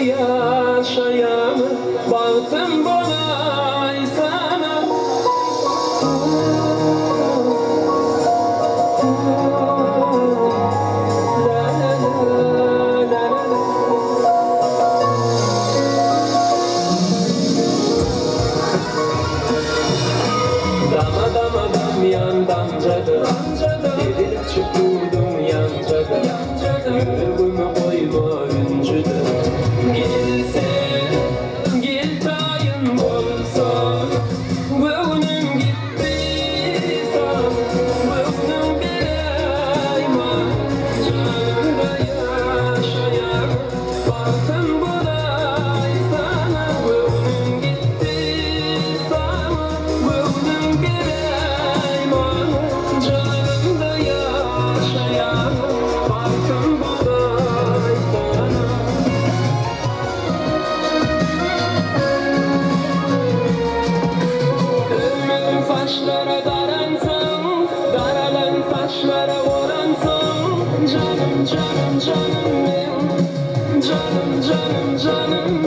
yaşayamı baktım bana sana. Dama dama dam yan damcadı, gelip çıkıyordum yancadı, yüreğimi koyma üncüdü. Gelsin, gel tayın bolsa, bugünüm gittiysa, bugünüm bireyma, canımda yaşayan, baktım buday sana, bugünüm gittiysa, bugünüm bireyma, canımda yaşayan, baktım buday sana. Ölmedim saçlara daransın, daralan saçlara vuransın. Canım canım canım benim, canım canım canım